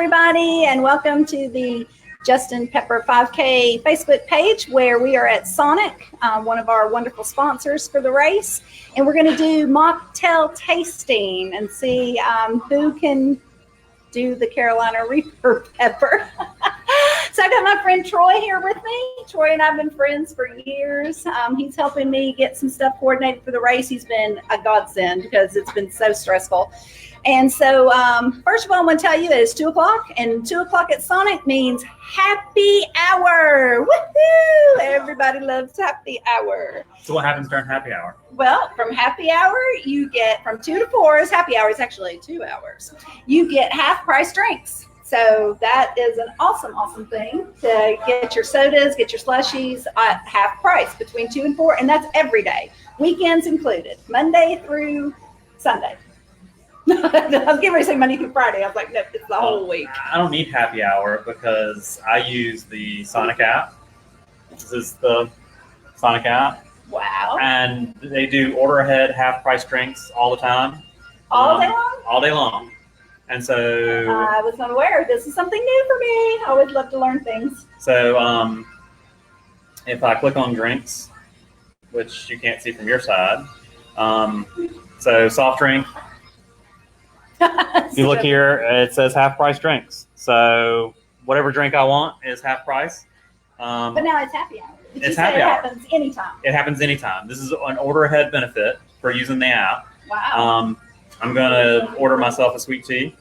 everybody, and welcome to the Justin Pepper 5K Facebook page, where we are at Sonic, one of our wonderful sponsors for the race, and we're going to do mocktail tasting and see who can do the Carolina Reaper Pepper. So I got my friend Troy here with me. Troy and I have been friends for years. He's helping me get some stuff coordinated for the race. He's been a godsend because it's been so stressful. And so, first of all, I'm going to tell you that it's 2 o'clock, and 2 o'clock at Sonic means happy hour. Woohoo! Everybody loves happy hour. So what happens during happy hour? Well, from happy hour, you get from 2 to 4 is happy hour. It's actually 2 hours. You get half price drinks. So that is an awesome, awesome thing to get your sodas, get your slushies at half price between 2 and 4. And that's every day, weekends included, Monday through Sunday. I was getting ready to say Monday through Friday. I was like, no, it's the whole week. I don't need happy hour because I use the Sonic app. This is the Sonic app. Wow. And they do order ahead half price drinks all the time. All day long? All day long. And so I was unaware. This is something new for me. I always love to learn things. So if I click on drinks, which you can't see from your side, so soft drink. If you look here, it says half price drinks. So whatever drink I want is half price. But now it's happy hour. It's happy hour. It happens anytime. It happens anytime. This is an order ahead benefit for using the app. Wow. I'm going to order myself a sweet tea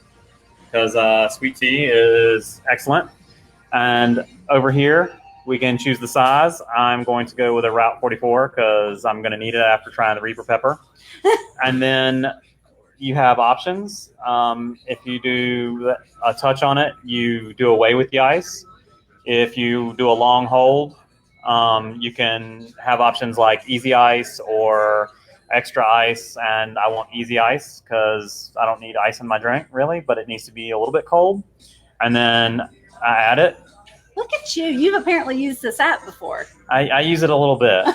because sweet tea is excellent. And over here, we can choose the size. I'm going to go with a Route 44 because I'm going to need it after trying the Reaper Pepper. And then you have options. If you do a touch on it, you do away with the ice. If you do a long hold, you can have options like easy ice or extra ice, and I want easy ice because I don't need ice in my drink really, but it needs to be a little bit cold. And then I add it. Look at you. You've apparently used this app before. I use it a little bit. All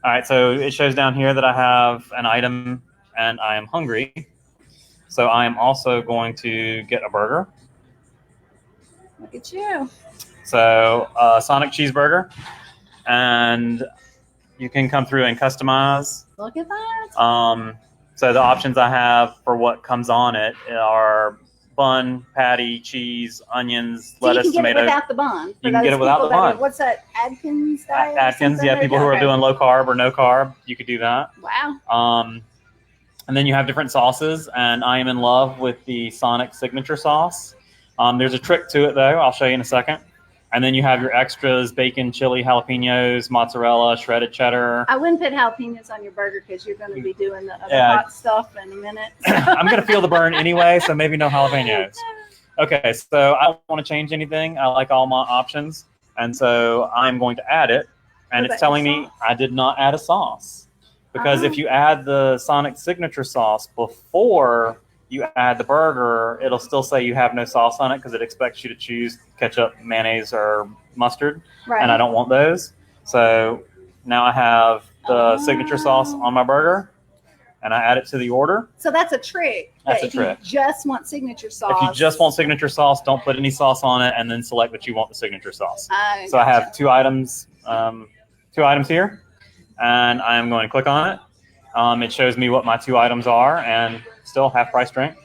right, so it shows down here that I have an item and I am hungry. So I am also going to get a burger. Look at you. So Sonic cheeseburger. And you can come through and customize. Look at that. So the options I have for what comes on it are bun, patty, cheese, onions, lettuce, you can tomato. get it without the bun. You can get it without the bun. What's that, Atkins diet? Atkins, yeah, people who are doing low carb or no carb, you could do that. Wow. And then you have different sauces, and I am in love with the Sonic signature sauce. There's a trick to it, though. I'll show you in a second. And then you have your extras: bacon, chili, jalapenos, mozzarella, shredded cheddar. I wouldn't put jalapenos on your burger because you're going to be doing the other hot stuff in a minute. I'm going to feel the burn anyway, so maybe no jalapenos. Okay, so I don't want to change anything. I like all my options. And so I'm going to add it. And it's telling me I did not add a sauce. Because if you add the Sonic signature sauce before you add the burger, it'll still say you have no sauce on it because it expects you to choose ketchup, mayonnaise, or mustard. Right. And I don't want those. So now I have the signature sauce on my burger, and I add it to the order. So that's a trick. That's a trick. If you just want signature sauce. If you just want signature sauce, don't put any sauce on it, and then select what you want the signature sauce. So I have two items here, and I am going to click on it. It shows me what my 2 items are, and still half price drink.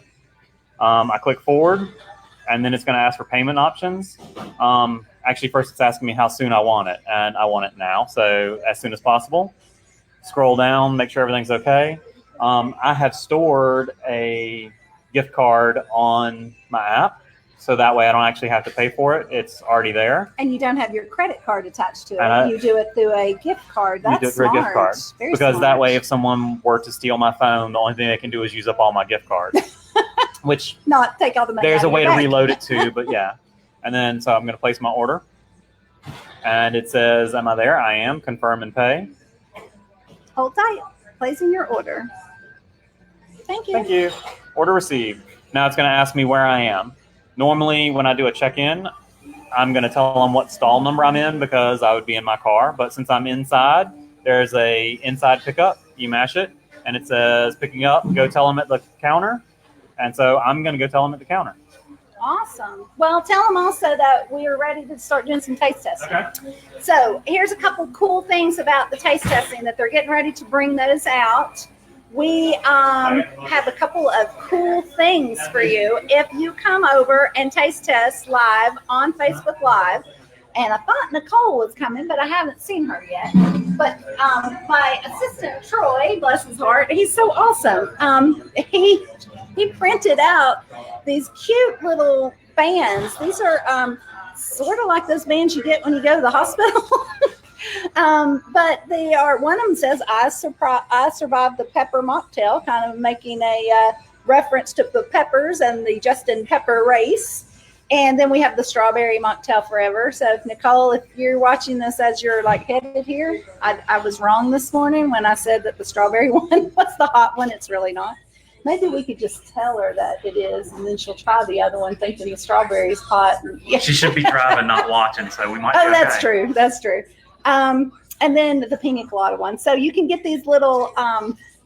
I click forward, and then it's going to ask for payment options. Actually, first it's asking me how soon I want it, and I want it now, so as soon as possible. Scroll down, make sure everything's okay. I have stored a gift card on my app, so that way I don't actually have to pay for it. It's already there. And you don't have your credit card attached to it. You do it through a gift card. That's you do it through a gift card. Very smart. That way, if someone were to steal my phone, the only thing they can do is use up all my gift cards. Which not take all the money. There's a way to reload it too, but yeah. And then so I'm going to place my order. And it says, am I there? I am. Confirm and pay. Hold tight. Placing your order. Thank you. Thank you. Order received. Now it's going to ask me where I am. Normally, when I do a check-in, I'm going to tell them what stall number I'm in because I would be in my car. But since I'm inside, there's a inside pickup. You mash it, and it says picking up. Go tell them at the counter. And so I'm going to go tell them at the counter. Awesome. Well, tell them also that we are ready to start doing some taste testing. Okay. So here's a couple cool things about the taste testing that they're getting ready to bring those out. We have a couple of cool things for you if you come over and taste test live on Facebook Live. And I thought Nicole was coming, but I haven't seen her yet. But my assistant, Troy, bless his heart, he's so awesome. He printed out these cute little bands. These are sort of like those bands you get when you go to the hospital. But they are, one of them says, I survived the pepper mocktail, kind of making a reference to the peppers and the Justin Pepper race. And then we have the strawberry mocktail forever. So Nicole, if you're watching this as you're like headed here, I was wrong this morning when I said that the strawberry one was the hot one. It's really not. Maybe we could just tell her that it is, and then she'll try the other one thinking the strawberry's hot. And, yeah. She should be driving, not watching, so we might. Oh, that's true. That's true. And then the Pina Colada one. So you can get these little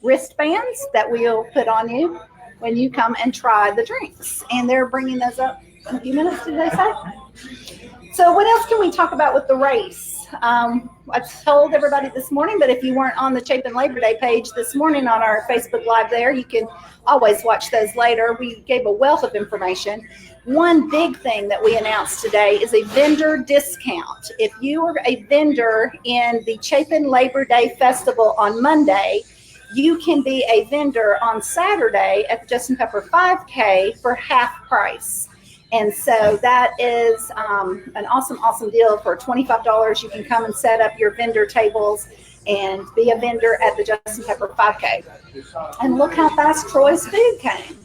wristbands that we'll put on you when you come and try the drinks. And they're bringing those up in a few minutes, did they say? So what else can we talk about with the race? I told everybody this morning, but if you weren't on the Chapin Labor Day page this morning on our Facebook Live there, you can always watch those later. We gave a wealth of information. One big thing that we announced today is a vendor discount. If you are a vendor in the Chapin Labor Day Festival on Monday, you can be a vendor on Saturday at the Justin Pepper 5K for half price. And so that is an awesome deal. For $25, you can come and set up your vendor tables and be a vendor at the Justin Pepper 5K. And look how fast Troy's food came.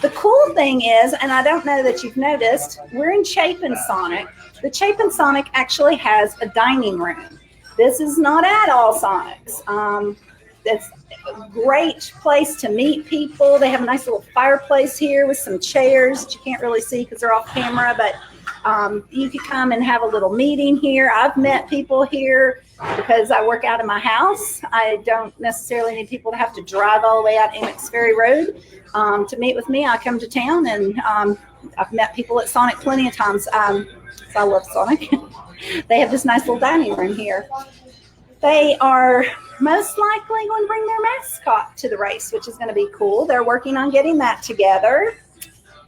The cool thing is, and I don't know that you've noticed, we're in Chapin Sonic. The Chapin Sonic actually has a dining room. This is not at all Sonics. It's a great place to meet people. They have a nice little fireplace here with some chairs that you can't really see because they're off camera, but you could come and have a little meeting here. I've met people here because I work out of my house. I don't necessarily need people to have to drive all the way out Emmons Ferry Road to meet with me. I come to town, and I've met people at Sonic plenty of times. So I love Sonic. They have this nice little dining room here. They are most likely going to bring their mascot to the race, which is going to be cool. They're working on getting that together.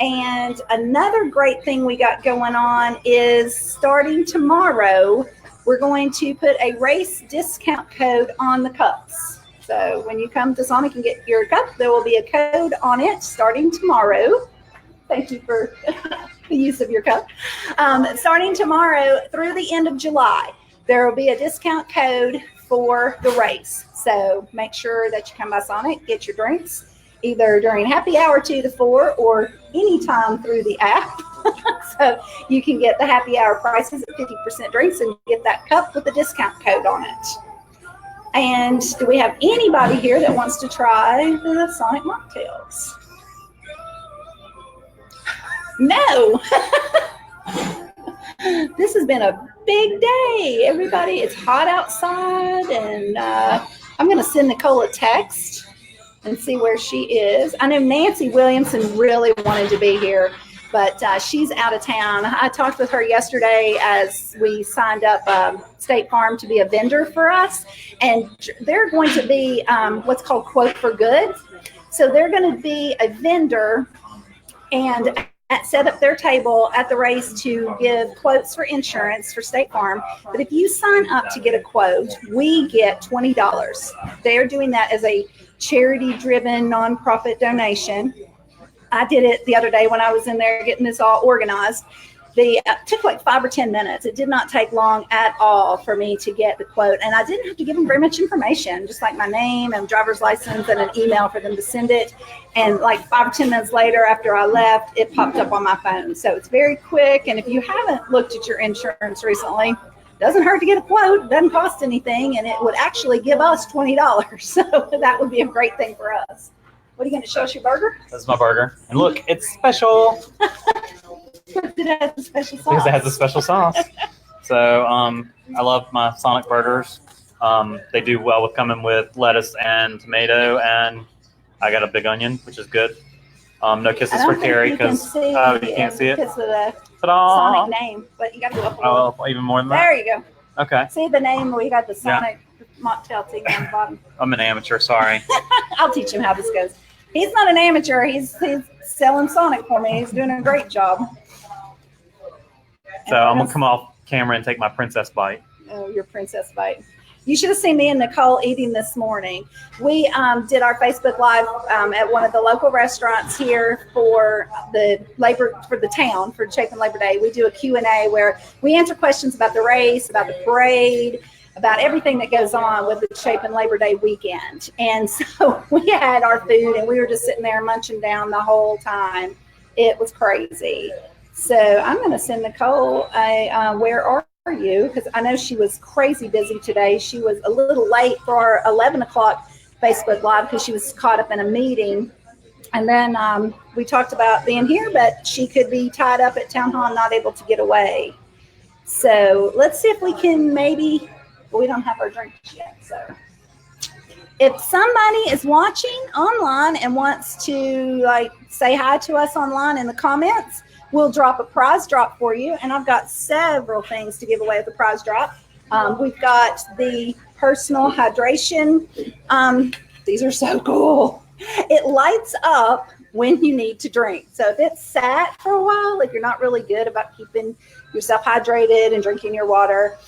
And another great thing we got going on is starting tomorrow, we're going to put a race discount code on the cups. So when you come to Sonic and get your cup, there will be a code on it starting tomorrow. Thank you for the use of your cup. Starting tomorrow through the end of July, there will be a discount code for the race. So make sure that you come by Sonic, get your drinks, either during happy hour 2 to 4 or anytime through the app. So you can get the happy hour prices at 50% drinks and get that cup with the discount code on it. And do we have anybody here that wants to try the Sonic Mocktails? No. This has been a big day, everybody. It's hot outside, and I'm going to send Nicole a text and see where she is. I know Nancy Williamson really wanted to be here, but she's out of town. I talked with her yesterday as we signed up State Farm to be a vendor for us, and they're going to be what's called Quote for Good. So they're going to be a vendor and set up their table at the race to give quotes for insurance for State Farm. But if you sign up to get a quote, we get $20. They're doing that as a charity-driven nonprofit donation. I did it the other day when I was in there getting this all organized. It took like 5 or 10 minutes. It did not take long at all for me to get the quote. And I didn't have to give them very much information, just like my name and driver's license and an email for them to send it. And like 5 or 10 minutes later after I left, it popped up on my phone. So it's very quick. And if you haven't looked at your insurance recently, it doesn't hurt to get a quote. It doesn't cost anything. And it would actually give us $20. So that would be a great thing for us. What are you going to show us, your burger? This is my burger. And look, it's special. It has a special sauce. Because it has a special sauce. So I love my Sonic burgers. They do well with coming with lettuce and tomato, and I got a big onion, which is good. No kisses for Carrie because you can't see it because of the Ta-da! Sonic name. But you got to go up a little. Oh, even more than that. There you go. Okay. See the name? We got the Sonic mocktail thing on the bottom. I'm an amateur. Sorry. I'll teach him how this goes. He's not an amateur. He's selling Sonic for me. He's doing a great job. So I'm gonna come off camera and take my princess bite. Oh, your princess bite. You should have seen me and Nicole eating this morning. We did our Facebook Live at one of the local restaurants here for the town, for Chapin Labor Day. We do a Q&A where we answer questions about the race, about the parade, about everything that goes on with the Chapin Labor Day weekend. And so we had our food and we were just sitting there munching down the whole time. It was crazy. So I'm going to send Nicole where are you? Because I know she was crazy busy today. She was a little late for our 11 o'clock Facebook Live because she was caught up in a meeting. And then we talked about being here, but she could be tied up at Town Hall and not able to get away. So let's see if we can maybe, we don't have our drinks yet. So if somebody is watching online and wants to say hi to us online in the comments, we'll drop a prize drop for you. And I've got several things to give away with the prize drop. We've got the personal hydration. These are so cool. It lights up when you need to drink. So if it's sat for a while, if you're not really good about keeping yourself hydrated and drinking your water,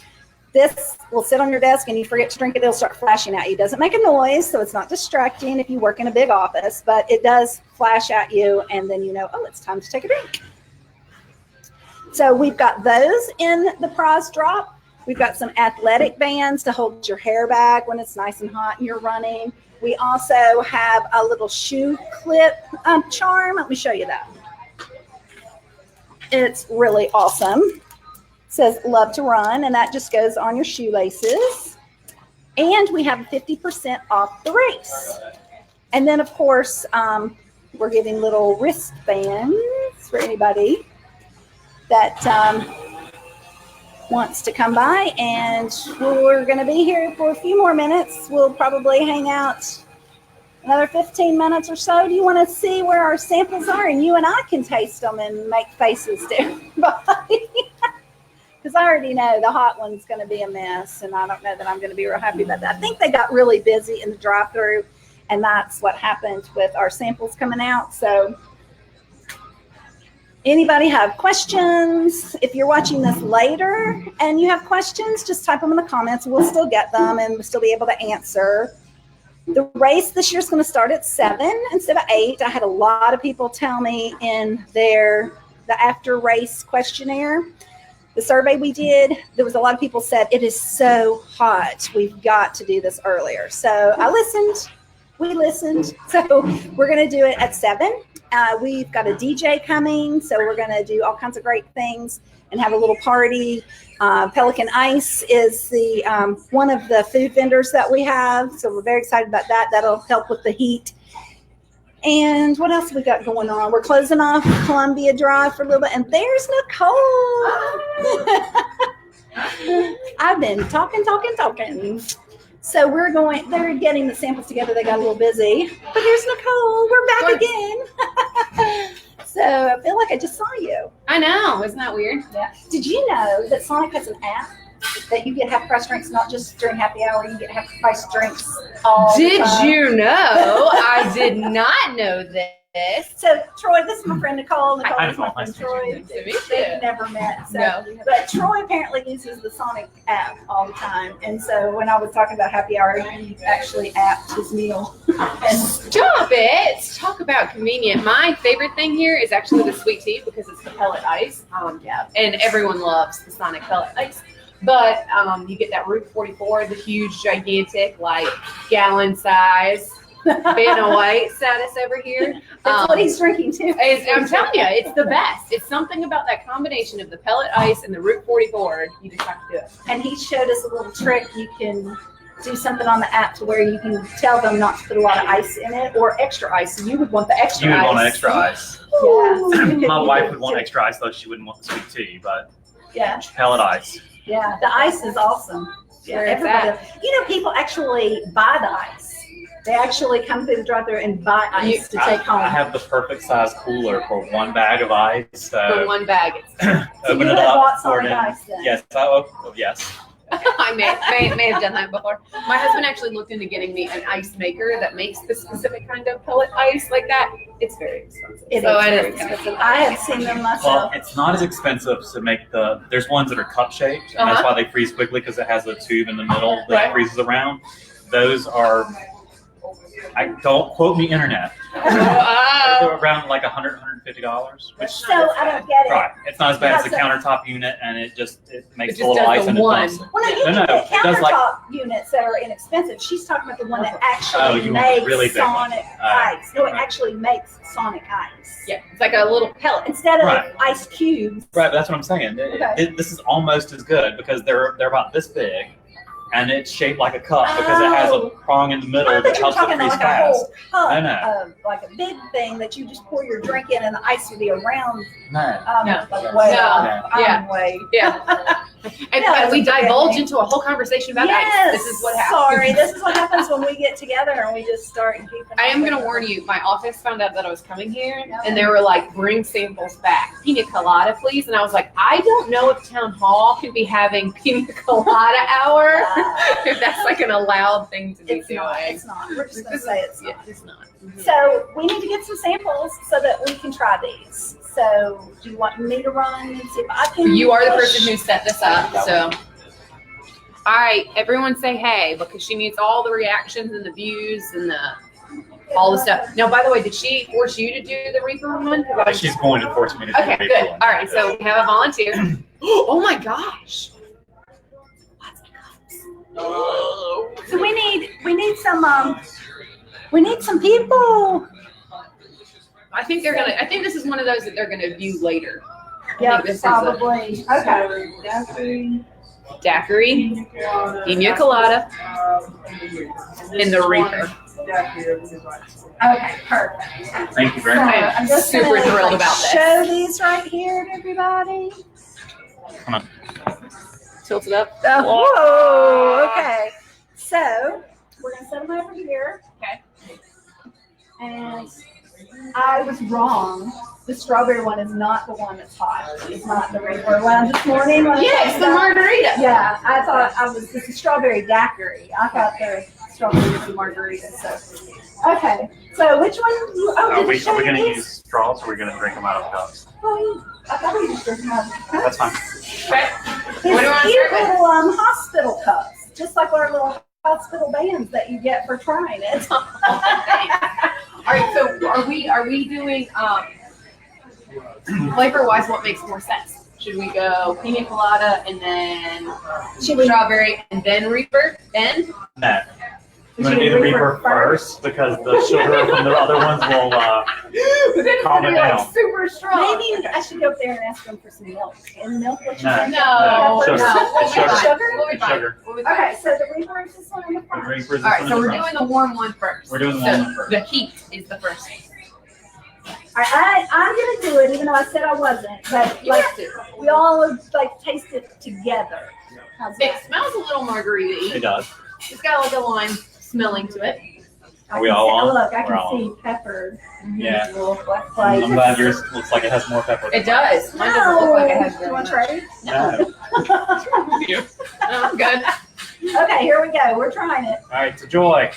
this will sit on your desk and you forget to drink it, it'll start flashing at you. It doesn't make a noise, so it's not distracting if you work in a big office, but it does flash at you and then you know, oh, it's time to take a drink. So we've got those in the prize drop. We've got some athletic bands to hold your hair back when it's nice and hot and you're running. We also have a little shoe clip charm. Let me show you that. It's really awesome. It says love to run, and that just goes on your shoelaces. And we have 50% off the race. And then, of course, we're giving little wristbands for anybody that wants to come by, and we're going to be here for a few more minutes. We'll probably hang out another 15 minutes or so. Do you want to see where our samples are? And you and I can taste them and make faces to everybody. Because I already know the hot one's going to be a mess, and I don't know that I'm going to be real happy about that. I think they got really busy in the drive-thru, and that's what happened with our samples coming out. So anybody have questions? If you're watching this later and you have questions, just type them in the comments. We'll still get them and we'll still be able to answer. The race this year is going to start at 7 instead of 8. I had a lot of people tell me in the after race questionnaire, the survey we did, there was a lot of people said, it is so hot. We've got to do this earlier. So I listened. We listened. So we're going to do it at 7. We've got a DJ coming, so we're going to do all kinds of great things and have a little party. Pelican Ice is the one of the food vendors that we have, so we're very excited about that. That'll help with the heat. And what else we got going on? We're closing off Columbia Drive for a little bit, and there's Nicole. I've been talking. So they're getting the samples together. They got a little busy. But here's Nicole. We're back again. So I feel like I just saw you. I know. Isn't that weird? Yeah. Did you know that Sonic has an app that you get half-price drinks, not just during happy hour, you get half-price drinks all the time? Did you know? I did not know this. So, Troy, this is my friend Nicole. Nicole is my friend Nice to Troy. meet you. They've never met. So, No. But Troy apparently uses the Sonic app all the time. And so when I was talking about happy hour, he actually apped his meal. And Stop it. Talk about convenient. My favorite thing here is actually the sweet tea because it's the pellet ice. yeah. And everyone loves the Sonic pellet ice. But you get that Route 44, the huge, gigantic, gallon size Vanna White status over here. That's what he's drinking too. I'm telling you, it's the best. It's something about that combination of the pellet ice and the Route 44. You just have to do it. And he showed us a little trick. You can do something on the app to where you can tell them not to put a lot of ice in it or extra ice. So you would want the extra You ice. would want extra ice. Yeah. My wife would want extra ice, though she wouldn't want the sweet tea, but Yeah. pellet ice. Yeah. The ice is awesome. Yeah. Where it's Everybody. You know, people actually buy the ice. They actually come through the drive-thru and buy ice to take home. I have the perfect size cooler for one bag of ice. For one bag. So open you it had up, bought pour it Sonic in. Ice then? Yes, yes. I may have done that before. My husband actually looked into getting me an ice maker that makes the specific kind of pellet ice like that. It's very expensive. It is very expensive. I have seen them Well, myself. it's not as expensive to make there's ones that are cup shaped, and that's why they freeze quickly because it has a tube in the middle that freezes around. Those are, don't quote me internet. They're around like $100, $150. Which, So I don't get it. right. It's not as bad as the countertop unit, and it makes a little ice and it dumps it. Well, no, you No, can get it does countertop units that are inexpensive. She's talking about the one that actually you want the makes really big one. Sonic ice. No, it right. actually makes Sonic ice. Yeah, it's like a little pellet. Instead of Right. ice cubes. Right, but that's what I'm saying. Okay. This is almost as good because they're about this big, and it's shaped like a cup because it has a prong in the middle I that thought you were helps it talking freeze like a fast. whole cup No. of like a big thing that you just pour your drink in and the ice would be around. No. No. Like way No. off. Yeah. Way. Yeah. And Yeah, we that's divulge okay. into a whole conversation about Yes. ice. This is what happens. Sorry, this is what happens when we get together and we just start keeping. I am going to warn you, my office found out that I was coming here, and they were like, bring samples back. Pina Colada, please. And I was like, I don't know if Town Hall can be having Pina Colada hour, if that's like an allowed thing to be It's doing. not. It's not. We're just going to say it's not. It's not. So we need to get some samples so that we can try these. So do you want me to run and see if I can? You are the push? person who set this up, so. All right, everyone say hey, because she needs all the reactions and the views and all the stuff. Now, by the way, did she force you to do the Reaper one? She's going to force me to do Okay, the good. one. All right, so we have a volunteer. Oh my gosh. So we need some people. I think this is one of those that they're gonna view later. Yeah, this is probably. Okay. Daiquiri, Pina Colada, and the Reaper. Okay, perfect. Thank you very So much. I'm just Super gonna, thrilled about this. Show these right here to everybody. Come on. Tilt it up. Whoa. Okay. So we're gonna set them over here. Okay. And I was wrong. The strawberry one is not the one that's hot. It's not the Reaper one this morning. Yeah, it's the Margarita. Yeah, I thought it's a strawberry daiquiri. I thought the strawberry was the margarita. So, okay. So which one? Are we show going to these? use straws or are we going to drink them out of cups? Oh, I thought we just drank them out of cups. That's fine. Okay. These What do you want to cute start with? little hospital cups, just like our little hospital bands that you get for trying it. All right, so are we doing flavor wise what makes more sense? Should we go Pina Colada and then strawberry and then Reaper? Then? No. I'm going to do the Reaper first because the sugar from the other ones will calm it down. Like super strong. Maybe I should go up there and ask them for some milk. And milk, what you No. think? No. Sugar. No. It's sugar. Sugar? We'll be It's fine. sugar. We'll be fine. Okay, so the Reaper is this one in the The front. Reaper is All right, this so one we're in the doing front. the warm one first. We're doing the So warm one first. The heat is the first thing. All right, I'm gonna do it, even though I said I wasn't. But You like, have to. we all like taste it together. How's It that? smells a little margarita-y. It does. It's got like a lime smelling to it. Are we all on? Look, I We're can all see pepper. Yeah. Little black flakes. I'm glad yours looks like it has more pepper. It does. Mine doesn't look like it has You very want to much. try it? No. No, I'm good. Okay, here we go. We're trying it. All right, so Joy.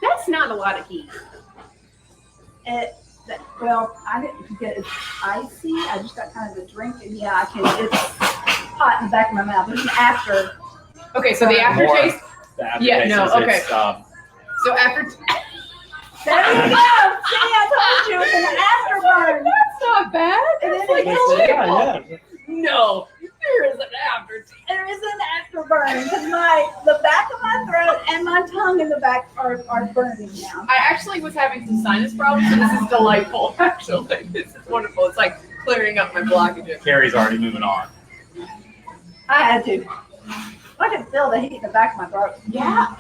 That's not a lot of heat. Well, I didn't get it icy. I just got kind of the drink, and yeah, I can. It's hot in the back of my mouth. It's an after. Okay, so the aftertaste. The Yeah, no, aftertaste is, okay. So after. There you go. See, I told you it's an afterburn. That's not bad. It is Like a yeah. No, there is an aftertaste. There is an afterburn because the back of my throat and my tongue in the back are burning now. I actually was having some sinus problems, and this is delightful. Actually, this is wonderful. It's like clearing up my blockages. Carrie's already moving on. I had to. I could feel the heat in the back of my throat. Yeah.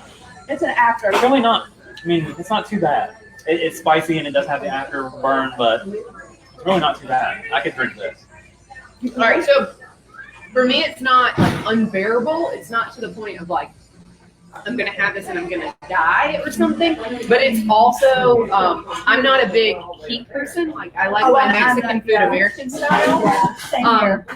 It's an after. It's really not. I mean, it's not too bad. It's spicy and it does have the afterburn, but it's really not too bad. I could drink this. All right, so For me, it's not like unbearable. It's not to the point of like, I'm going to have this and I'm going to die or something. But it's also, I'm not a big heat person. Like, I like my Mexican food American style. Yeah, same here.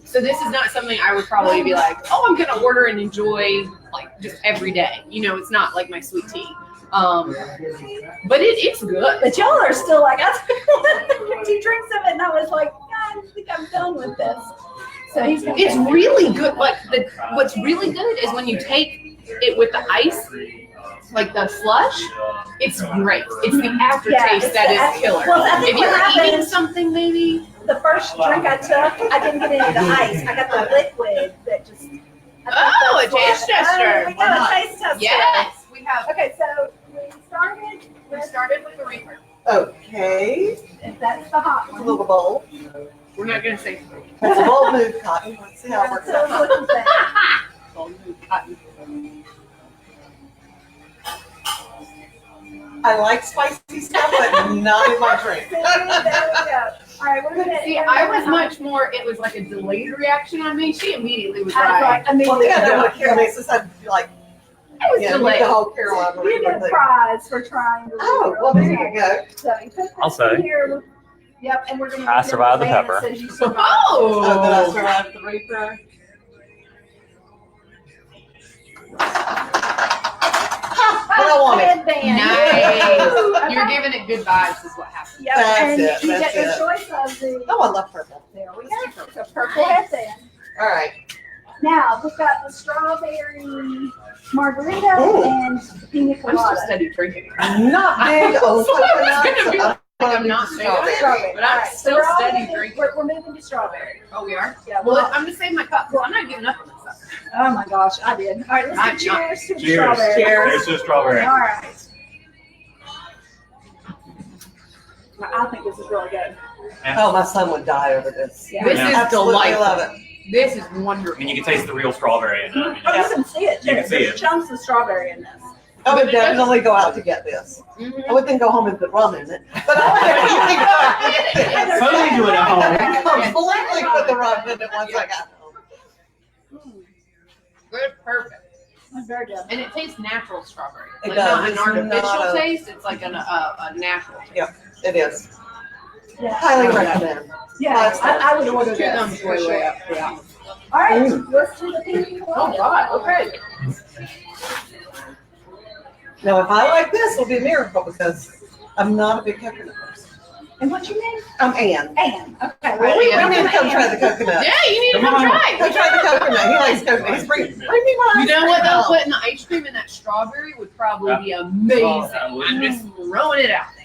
So this is not something I would probably be like, oh, I'm going to order and enjoy like just every day. You know, it's not like my sweet tea. But it's good. But y'all are still like, I took 2 drinks of it and I was like, I think I'm done with this. So it's really good. Like what's really good is when you take it with the ice, like the slush. It's great. It's the aftertaste that is killer. Well, I think if you what were eating happens, something, maybe the first drink I took, I didn't get any of the ice. I got the liquid that just. Oh, a taste tester. We got a taste tester. Yes, we have. Okay, so we started with the reaper. Okay. If that's the hot A one. little bowl. We're not gonna say That's a bold move, Cotton. Let's see how it works So out. what you think? cotton. I like spicy stuff, but not in my drink. See, there we go. All right, we're gonna See, I was much more. It was like a delayed reaction on me. She immediately was I was right. like, immediately. Well, yeah, no, Carol makes us have like, It was yeah, delayed. the whole Carolina You Reaper get a thing. prize for trying to. Oh, well, there you go. So you put I'll this say. in here. Yep, and we're gonna. I survived the pepper. Oh, did I Oh, survive the Reaper? What I wanted. Headband. nice. You're Okay. giving it good vibes, is what happened. Yep, That's and it, you that's get the it. choice of the. Oh, I love purple. There we go. It's a purple headband. All right. Now we've got the strawberry margarita Ooh. and pina I'm still colada. steady drinking. Not big on Gonna be coconut. I'm not strawberry. Strawberry. But I'm All right, so still we're all steady moving- drinking. We're moving to strawberry. Oh, we are? Yeah. Well, Well, I'm gonna save my cup. Well, I'm not giving up on this stuff. oh my gosh, I did. All right, let's I'm do cheers to the Cheers. strawberry. Cheers to strawberry. All right. I think this is really good. Oh, my son would die over this. Yeah. This Yeah. is Absolutely delightful. love it. This is I wonderful. mean, you can taste the real strawberry in it. Oh, you can see it too. You can see There's it. chunks of strawberry in this. I would definitely go out to get this. Mhm. I would then go home and put rum in it. But I would definitely go out to get this. Totally do it at home. Completely put the rum in it once I got home. Good, perfect. That's very good. And it tastes natural strawberry. It Like does. not an It's artificial not a- taste. It's like a natural taste. It is. Yeah. Highly recommend. Yeah, I would order Two thumbs this for way, way sure. up. Yeah. All right, Mm. let's do the pina Oh colada. God. Okay. Now, if I like this, it'll be a miracle because I'm not a big coconut person. And what's your name? I'm Ann. Ann. Okay. Well, we We need to come try the coconut. Yeah, you need to Come come on. try. Come try the coconut. He likes coconut. He's bring me my You ice know cream what though? out. Putting the ice cream in that strawberry would probably be amazing. Oh, that would. I'm just throwing it out there.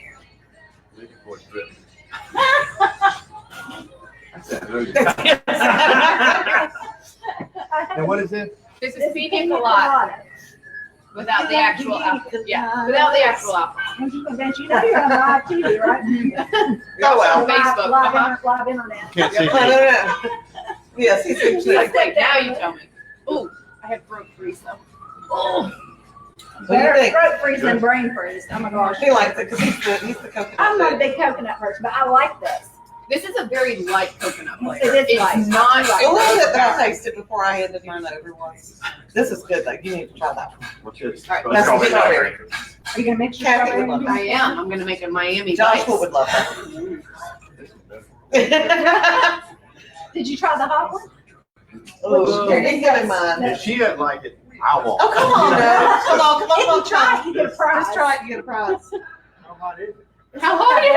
And what is it? This is pina colada without the actual apple. Yeah, without the actual apple. Don't you know you're on live TV, right? Oh, well. Facebook, Live internet. Can't see. I don't know. Yes, he's big cheese. Like, now you tell me. Ooh, I have throat freeze though. Oh, What do you Better think? throat freeze than brain freeze. Oh my gosh. He likes it because he's the coconut. I'm not a food. big coconut person, but I like this. this is a very light coconut flavor. It is It's light. not A little bit that I overpowering. tasted before I handed mine over once. This is good though. You need to try that one. What's this? All right, That's Strawberry. strawberry. Are you gonna mix your Kathy strawberry? would love in I here? am. I'm gonna make a Miami Joshua Vice. would love that. Did you try the hot one? Oh, here, you give him mine. If she doesn't like it, I won't. Oh, come on, now. Come on, come If on, you try it, you get a prize. Just try it, you get a prize. How hot is it? How hard is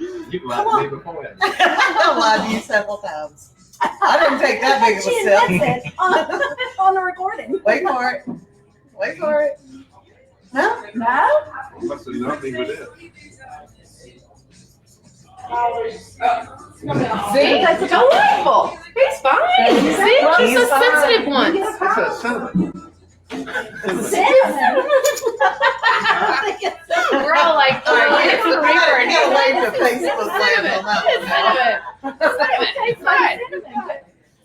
it? You lied to me before that. I lied to you several times. I didn't take that big of She a sip. admits it on the recording. Wait for it. Wait for it. No? No? Must have nothing with it. See, that's delightful. He's fine. See, just He's a fine. sensitive one. You get a It prize. says cinnamon. Cinnamon. We're all like, oh, it's the reaper. I can't wait to Facebook land on that It's one. cinnamon. Cinnamon. It tastes It's like fine. cinnamon.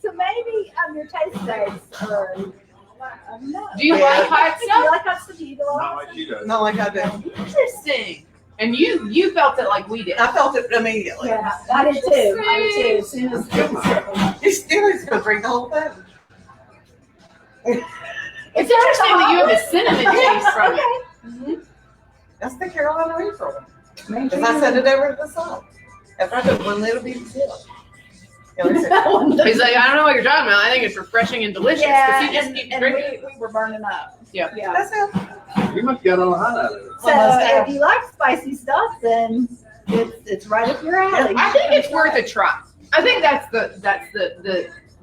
So maybe your taste buds are. I don't know. Do you Yeah. like hot Do you stuff? like hot stuff? Do you go Not on? like she does. Not like I do. Interesting. And you felt it like we did. I felt it immediately. Yeah, I did too. I did too. As soon as You still is gonna drink the whole thing. It's interesting that you have a cinnamon taste from it. Okay. That's the Carolina Reaper. Make Because sure I set it over to the side. After I took one little bit of sip. He's like, I don't know what you're talking about. I think it's refreshing and delicious. Yeah, Because he just keeps and drinking. we were burning up. Yeah. Yeah. That's it. You must get on the hot out of it. So if you like spicy stuff, then it's right up your alley. I think it's worth a try. I think that's the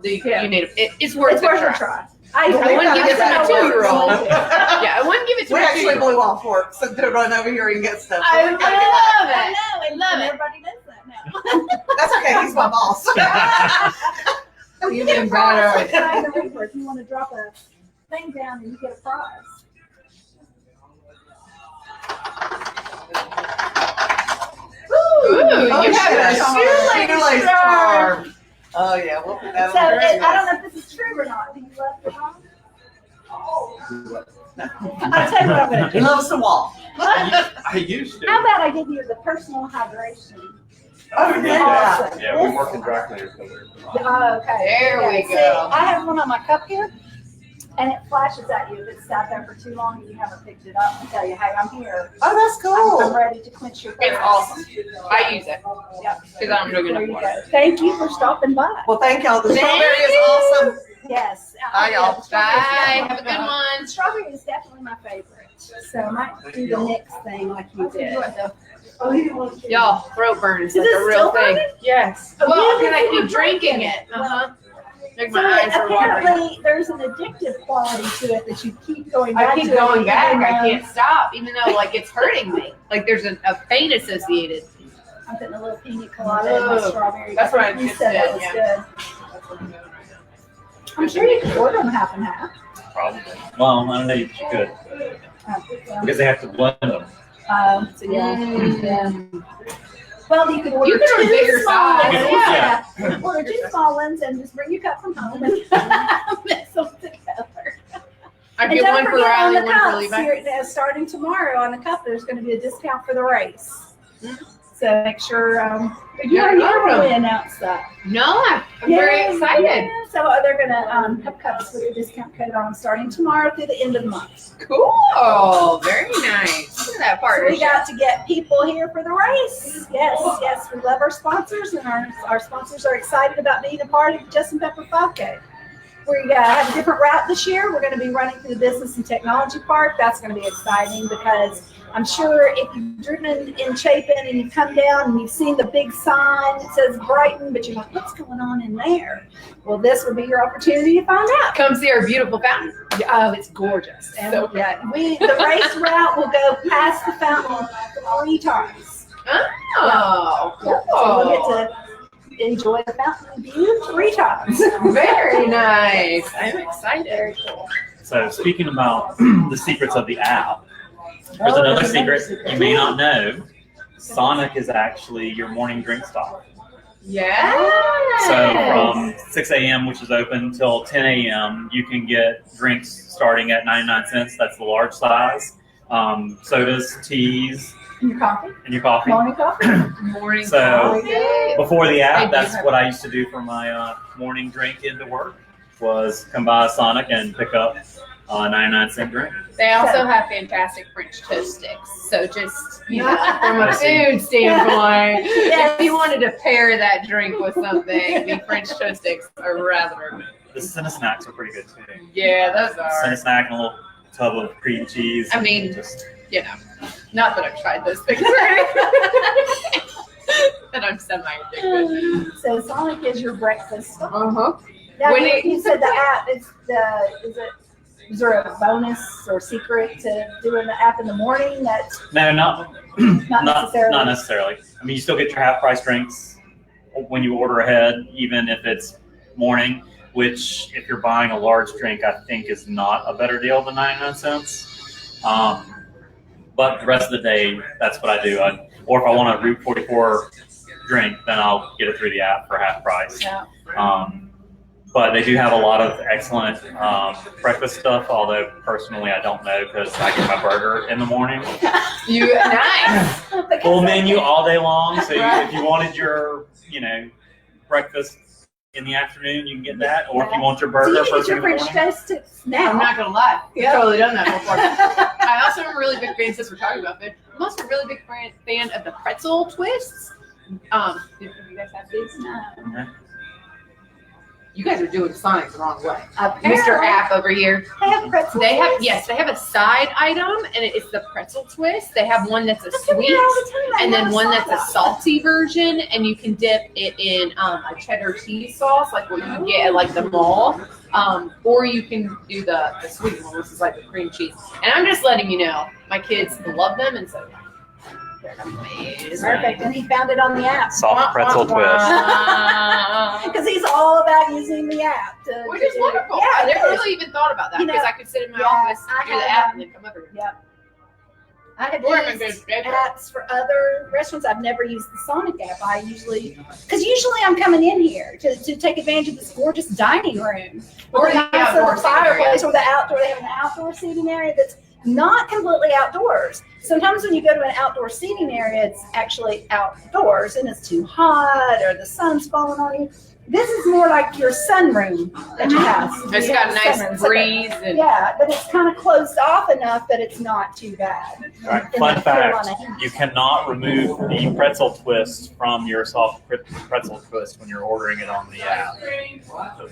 Yeah. you need it's worth It's a worth try. a try. I wouldn't give it to my 2-year-old. I Yeah, I wouldn't give it to We my actually 2-year-old. blew off work so to run over here and get stuff. I So we love gotta get that. it. know, and Love it. everybody does that now. That's okay. He's my boss. You Even get a prize better. for trying the Reaper if you want to drop a thing down and you get a prize. Ooh, Oh, you have a shit. shoelace Shoelace charm. charm. Oh yeah, we'll put that So on there. I don't know if this is true or not. Do you love the dog? I'll tell you what I'm going to He do. loves to walk. I used to. How about I give you the personal hydration? Oh yeah. Awesome. Yeah, we work in dry cleaners, so we're. Oh, okay. There we Yeah, see, go. I have one on my cup here, and it flashes at you if it's sat there for too long and you haven't picked it up and tell you, hey, I'm here. Oh, that's I'm cool. ready to quench your thirst. It's awesome. I use it Yep. because I'm drinking There enough you water. go. Thank you for stopping by. Well, thank y'all. The Thank strawberry is you. awesome. Yes. Bye, y'all. The strawberry is Bye. definitely- Have a good one. Strawberry is definitely my favorite. So I might do the next thing like you did. Y'all, throat burn is Is like it a real still thing. burning? Yes. Oh, Well, yeah, can I because you keep were drinking drinking it? it. Make So my eyes are watering. apparently there's an addictive quality to it that you keep going back I to. keep going it, back. even I though- can't stop, even though like it's hurting me. Like there's a pain associated. I'm putting a little pina colada in my Oh, strawberry. that's what I You just said that did, was yeah. good. I'm sure you could order them half and half. Probably. Well, I don't know if you could because they have to blend them. So yeah. Mm. Yeah. Well, you could order You could order two bigger small size, ones. yeah. Order two small ones and just bring your cup from home and mix them together. I And get don't one for forget on Riley, the one for cups Levi. here, starting tomorrow on the cup, there's going to be a discount for the race. Mm. So make sure you Yeah, already welcome. really announced that. No, I'm very Yeah, excited. yeah. So they're going to have cups with a discount code on starting tomorrow through the end of the month. Cool. Very nice. Look at that So we partnership. got to get people here for the race. Yes, yes, we love our sponsors, and our sponsors are excited about being a part of the Justin Pepper 5K. We have a different route this year. We're going to be running through the Business and Technology Park. That's going to be exciting because I'm sure if you've driven in Chapin and you come down and you've seen the big sign that says Brighton, but you're like, what's going on in there? Well, this will be your opportunity to find out. Come see our beautiful fountain. Oh, it's gorgeous. And So yeah, the race route will go past the fountain 3 times. Oh, Yeah, so we'll get to enjoy the fountain view 3 times. very nice. I'm excited. Very cool. So speaking about the secrets of the app, there's Oh, another there's another secret secret. you may not know. Sonic is actually your morning drink stop. Yeah. So from 6 a.m., which is open, till 10 a.m., you can get drinks starting at 99 cents. That's the large size. Sodas, teas, And your coffee? and your coffee. Morning coffee? Morning So- coffee. Before the I app, do that's have- what I used to do for my morning drink into work, was come by Sonic and pick up a 99-cent drink. They also have fantastic French toast sticks. So just, you know, from a I see. food standpoint, Yes. if you wanted to pair that drink with something, the French toast sticks are rather good. The Cinna Snacks are pretty good too. Yeah, those Cinna are. Snack and a little tub of cream cheese. I mean, just You know, not that I've tried those things or anything. And I'm semi-addicted. So Sonic is your breakfast. Uh-huh. Now, When you said the app is there a bonus or secret to doing the app in the morning? That's no, not necessarily. Not necessarily. I mean, you still get your half price drinks when you order ahead, even if it's morning. Which, if you're buying a large drink, I think is not a better deal than 99 cents. But the rest of the day, that's what I do. Or if I want a Route 44 drink, then I'll get it through the app for half price. Yeah. But they do have a lot of excellent breakfast stuff, although personally I don't know because I get my burger in the morning. You nice. They full menu all day long. So if you wanted your, breakfast in the afternoon, you can get that. Or if you want your So burger you first get thing your in the French morning. toast now. I'm not gonna lie. Yeah. I've totally done that before. I also am a really big fan, since we're talking about food, I'm also a really big fan of the pretzel twists. Do you guys have these? No. You guys are doing Sonic the wrong way. Apparently, Mr. App over here. They have pretzel They have, twists? yes, they have a side item, and it's the pretzel twist. They have one that's a I come here all sweet, the time. and They then have one that's a salsa. salty version, and you can dip it in a cheddar cheese sauce, like what you get at like the mall, or you can do the sweet one, which is like the cream cheese. And I'm just letting you know, my kids love them, and so they're amazing. Perfect. And he found it on the app. Soft pretzel twist. Because he's all about using the app. Which is wonderful. Yeah, I it never is. really even thought about that, You know, because I could sit in my yeah, office, I do the have, app, and then come over here. I have Or I'm gonna used go to apps for other restaurants. I've never used the Sonic app. Because usually I'm coming in here to take advantage of this gorgeous dining room. Or Or the the nice outdoor little seating area. fireplace or the outdoor. They have an outdoor seating area that's not completely outdoors. Sometimes when you go to an outdoor seating area, it's actually outdoors and it's too hot or the sun's falling on you. This is more like your sunroom that you have. It's You got have a sunroom. nice It's like breeze. And yeah, but it's kind of closed off enough that it's not too bad. Right. In Fun the fact, Carolina heat. you cannot remove the pretzel twist from your soft pretzel twist when you're ordering it on the app.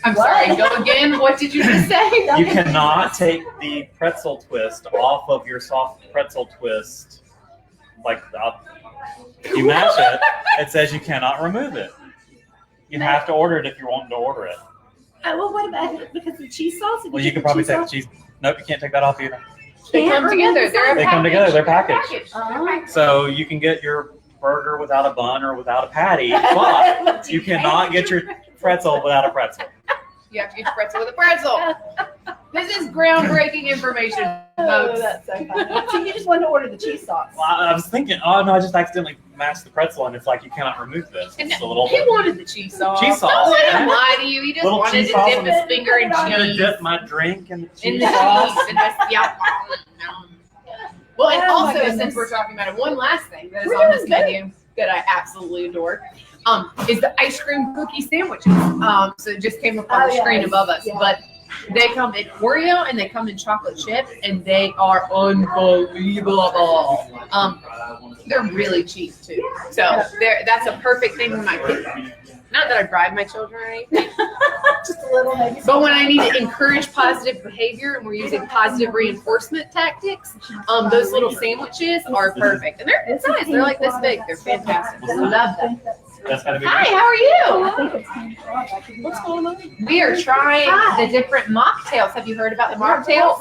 I'm sorry, go again. What did you just say? You cannot take the pretzel twist off of your soft pretzel twist. If you mash it, it says you cannot remove it. You have to order it if you're wanting to order it. Well, what about it? Because the cheese sauce? Well, you can probably take the cheese. Nope, you can't take that off either. They come together. They're They come together. They're packaged. Oh. So you can get your burger without a bun or without a patty, but you cannot get your pretzel without a pretzel. You have to get your pretzel with a pretzel. This is groundbreaking information, Oh, folks. that's so funny. So you just wanted to order the cheese sauce. Well, I was thinking, oh no, I just accidentally mashed the pretzel, and it's like you cannot remove this. And It's a little he wanted the cheese sauce. Cheese sauce, Don't let him man. lie to you. He just Little wanted cheese to sauce dip on his it. finger in I'm gonna cheese. dip my drink in the In cheese the sauce. cheese. And just, yeah. Well, and Oh, my also, goodness. since we're talking about it, one last thing that is We're on this doing good. menu that I absolutely adore is the ice cream cookie sandwiches. So it just came up on Oh, the screen yes. above us. Yeah. But they come in Oreo and they come in chocolate chip, and they are unbelievable. They're really cheap too. So that's a perfect thing for my kids. Not that I bribe my children or anything, Just a little maybe. but when I need to encourage positive behavior and we're using positive reinforcement tactics, those little sandwiches are perfect. And they're good size. They're like this big. They're fantastic. I love them. That's gotta be. Hi, how are you? I think it's pink chocolate. What's going on? We are trying the different mocktails. Have you heard about the mocktails?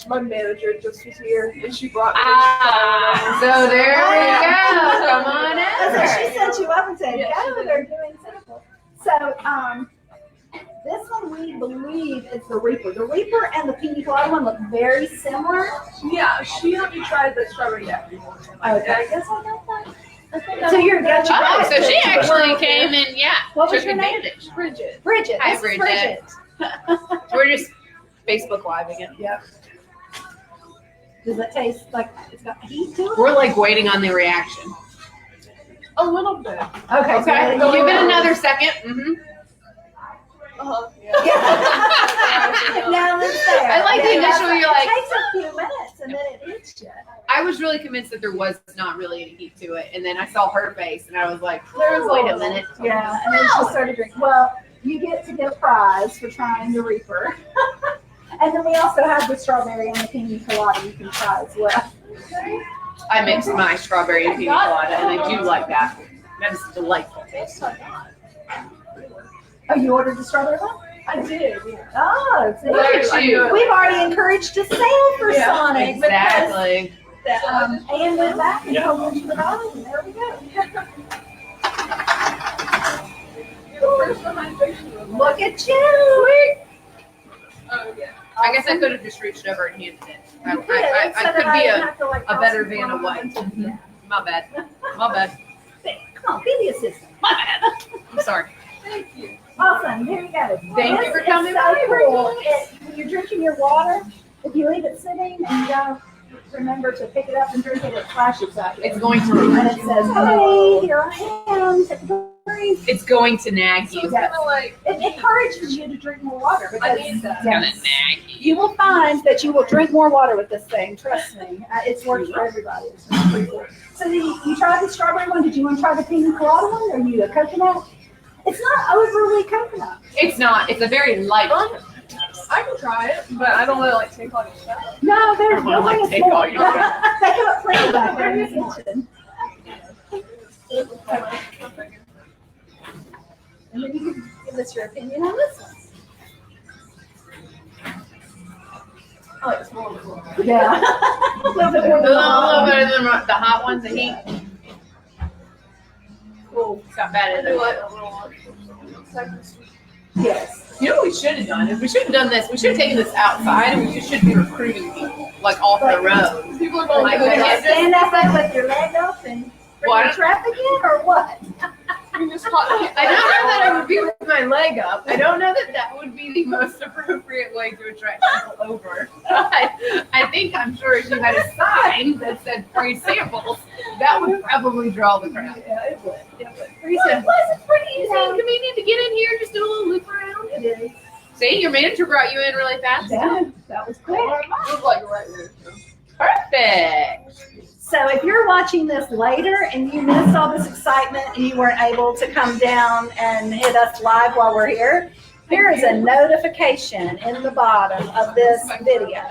My manager just was here and she brought me. So there we go. Come on So she over. set you up and said, Yeah, she go, did. they're doing samples. So, this one we believe is the Reaper. The Reaper and the Pina Colada one look very similar. Yeah, she let me try the strawberry apple. Okay. I guess I got that. So you're good. Oh, so she actually came and What was took your name? advantage. Bridget. Bridget. Hi, This is Bridget. We're just Facebook Live again. Yep. Does it taste like it's got heat to it? We're like waiting on the reaction. A little bit. Okay. Okay, so give it another second. Mm-hmm. Yeah. Now it's there. I like the initial, you're like- It takes a few minutes and then it hits you. I was really convinced that there was not really any heat to it, and then I saw her face, and I was like, wait a minute. Yeah, and then she started drinking. Well, you get to get a prize for trying the Reaper. And then we also have the strawberry and the pina colada you can try as well. I mixed my strawberry and pina colada, and I do like that. That is delightful. Oh, you ordered the strawberry one? I did. Yeah. Oh, see, Look at you. we've already encouraged to sale for Yeah, Sonic. Exactly. Because, and went back and Yeah. told them to the bottom, and there we go. The first one I tasted was Look at you. oh yeah. I guess I could have just reached over and handed it. I You did, so could that I be didn't a have to, like, a better toss Vanna it White. around. Yeah. My bad. My bad. Come on, be the assistant. My bad. I'm sorry. Thank you. Awesome, here you go. Thank you This for is coming so by, cool. When you're drinking your water, if you leave it sitting and you go, remember to pick it up and drink it, it flashes at you. It's going to And it says, "Hey, here I am. Take a drink." it's going to nag you. Yes. Like, It encourages you to drink more water because It's gonna yes, nag you. you will find that you will drink more water with this thing. Trust me, it's worked for everybody. It's pretty cool. So you tried the strawberry one. Did you want to try the pina colada one? Or you a coconut? It's not overly coconut. It's not. It's a very light. I can try it, but I don't want to like take all your stuff. No, there's I wanna, like, no take more. all your stuff. They have it plenty back there in the kitchen. And then you can give us your opinion on this one. I like small ones. Yeah. A little bit more A little better than the hot ones, the heat. cool. It's got I better do than like a little seconds. Yes. You know what we should have done is we should have done this. We should have taken this outside and we should be recruiting people like off the road. People are going Like, to we the can't house. Stand up there with your leg up and bring What? the traffic in, or what? You just hot. I don't know that I would be with my leg up. I don't know that that would be the most appropriate way to attract people over. But I think I'm sure if you had a sign that said free samples, that would probably draw the crowd. Yeah, it would. It would. Free samples. It's pretty easy and convenient to get in here, just do a little loop around. It is. See, your manager brought you in really fast. Yeah, that was quick. Look like right there. Perfect. So if you're watching this later and you missed all this excitement and you weren't able to come down and hit us live while we're here, here is a notification in the bottom of this video.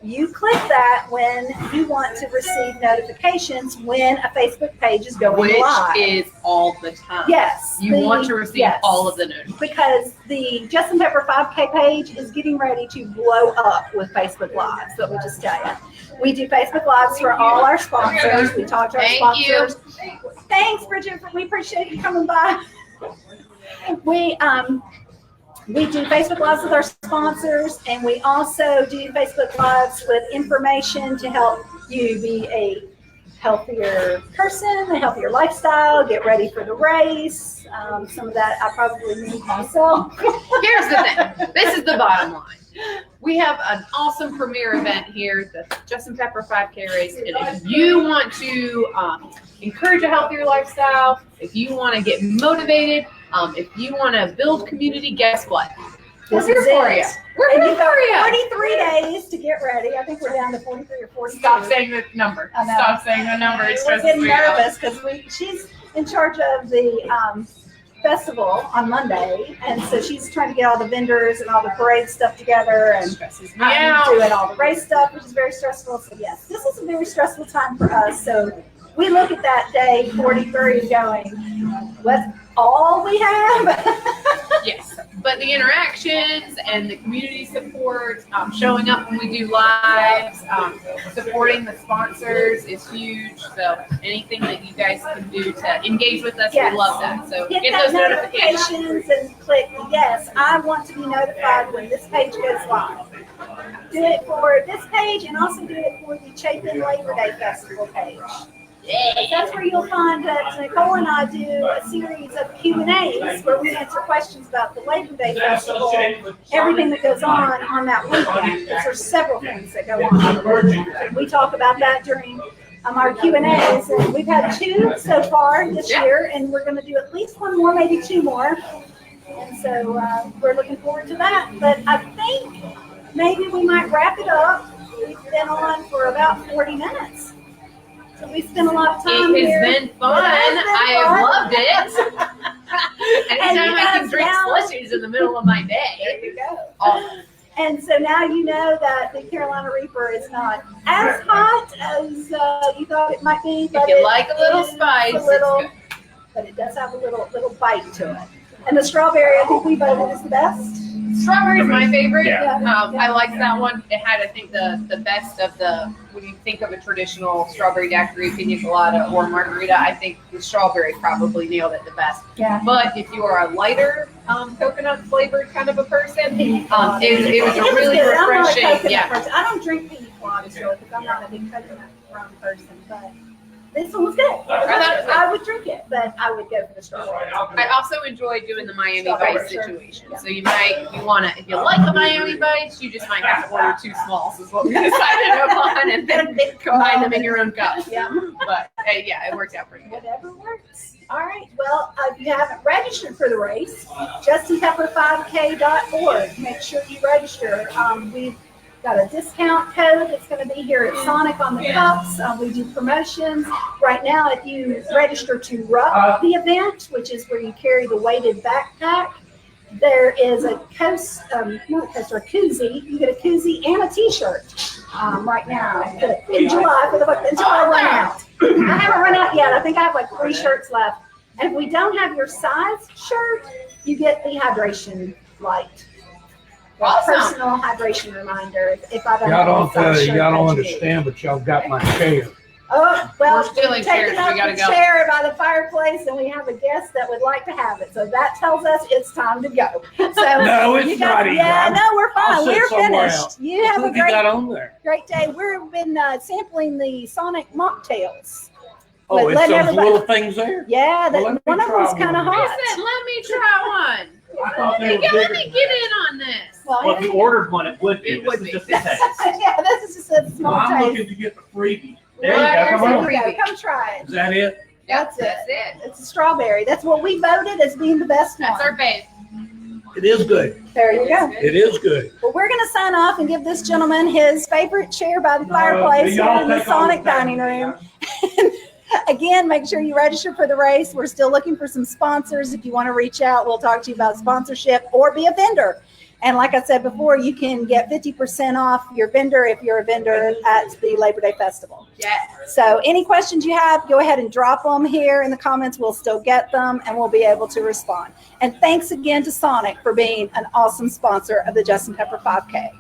You click that when you want to receive notifications when a Facebook page is going Which live. is all the time. Yes. You want to receive yes. all of the notifications. Because the Justin Pepper 5K page is getting ready to blow up with Facebook Lives. Let me just tell you. We do Facebook Lives for all our sponsors. We talk to our Thank you. sponsors. Thanks, Bridget. We appreciate you coming by. We do Facebook Lives with our sponsors, and we also do Facebook Lives with information to help you be a healthier person, a healthier lifestyle, get ready for the race. Some of that I probably need myself. Here's the thing. This is the bottom line. We have an awesome premiere event here, the Justin Pepper 5K race. And if you want to encourage a healthier lifestyle, if you want to get motivated, if you want to build community, guess what? We're here for you. We're And here you've got for you. 43 days to get ready. I think we're down to 43 or 42. Stop saying the number. I know. Stop saying the number. It We're stresses getting me out. nervous because she's in charge of the festival on Monday, and so she's trying to get all the vendors and all the parade stuff together, and Stresses me I'm out. doing all the race stuff, which is very stressful. So yes, this is a very stressful time for us. So we look at that day 43 going, what's all we have? Yes, but the interactions and the community support, showing up when we do lives, supporting the sponsors is huge. So anything that you guys can do to engage with us, Yes. we love that. So Hit get that those notifications. and click yes, I want to be notified when this page goes live. Do it for this page and also do it for the Chapin Labor Day Festival page. That's where you'll find that Nicole and I do a series of Q&As where we answer questions about the Labor Day Festival, everything that goes on that weekend. There's several things that go on. We talk about that during our Q&As, and we've had 2 so far this year, and we're going to do at least 1 more, maybe 2 more. And so we're looking forward to that. But I think maybe we might wrap it up. We've been on for about 40 minutes. So we spent a lot of time here. It has been fun. I have loved it. Anytime I can drink slushies in the middle of my day. There you go. Awesome. And so now you know that the Carolina Reaper is not as hot as you thought it might be. But If you it like a little is spice, a little, it's good. but it does have a little bite to it. And the strawberry, I think we voted is the best. Strawberry is my favorite. Yeah. I liked that one. It had, I think, the best of the, when you think of a traditional strawberry daiquiri, pina colada, or margarita, I think the strawberry probably nailed it the best. Yeah. But if you are a lighter coconut flavored kind of a person, it was a It really good. I'm not a refreshing. coconut Yeah. person. I don't drink pina coladas really because I'm not a big coconut rum person. But This one was good. I would drink it, but I would go for the strawberry. I also enjoy doing the Miami Vice situation. So you wanna, if you like the Miami Vice, you just might have to order 2 smalls is what we decided upon, and then combine them in your own cup. Yeah. But yeah, it worked out pretty good. Whatever works. All right. Well, if you haven't registered for the race, JustinPepper5K.org. Make sure you register. We've got a discount code that's going to be here at Sonic on the cups. We do promotions. Right now, if you register to Ruck the event, which is where you carry the weighted backpack, there is a koozie. You get a koozie and a t-shirt right now in July until I run out. I haven't run out yet. I think I have like 3 shirts left. And if we don't have your size shirt, you get the hydration light. Awesome. Personal hydration reminder. If I don't Y'all have the size shirt don't that you need. understand, but y'all got my chair. Oh, well, We're stealing taking chairs. up We gotta the go. chair by the fireplace, and we have a guest that would like to have it. So that tells us it's time to go. So No, it's you got- not even. Yeah, no, we're I'll fine. sit We're somewhere finished. else. You have a What you got great, on there? great day. We've been sampling the Sonic Mocktails. Oh, But it's let those everybody- little things there? Yeah, Well, let me one of try them's kind of one. He hot. said, let me try one. I thought they were Let bigger. me get in on this. Well, if you ordered one, it would be. It would This be. is just a taste. Yeah, this is just a Well, small I'm taste. looking to get the freebie. There you go. There's Come a on. There you freebie. go. Come try it. Is that it? That's it. That's it. It's a strawberry. That's what we voted as being the best one. That's our base. It is good. There you go. It is good. Well, we're going to sign off and give this gentleman his favorite chair by the fireplace here y'all in the take all Sonic the time. dining room. Again, make sure you register for the race. We're still looking for some sponsors. If you want to reach out, we'll talk to you about sponsorship or be a vendor. And like I said before, you can get 50% off your vendor if you're a vendor at the Labor Day Festival. Yes. So any questions you have, go ahead and drop them here in the comments. We'll still get them and we'll be able to respond. And thanks again to Sonic for being an awesome sponsor of the Justin Pepper 5K.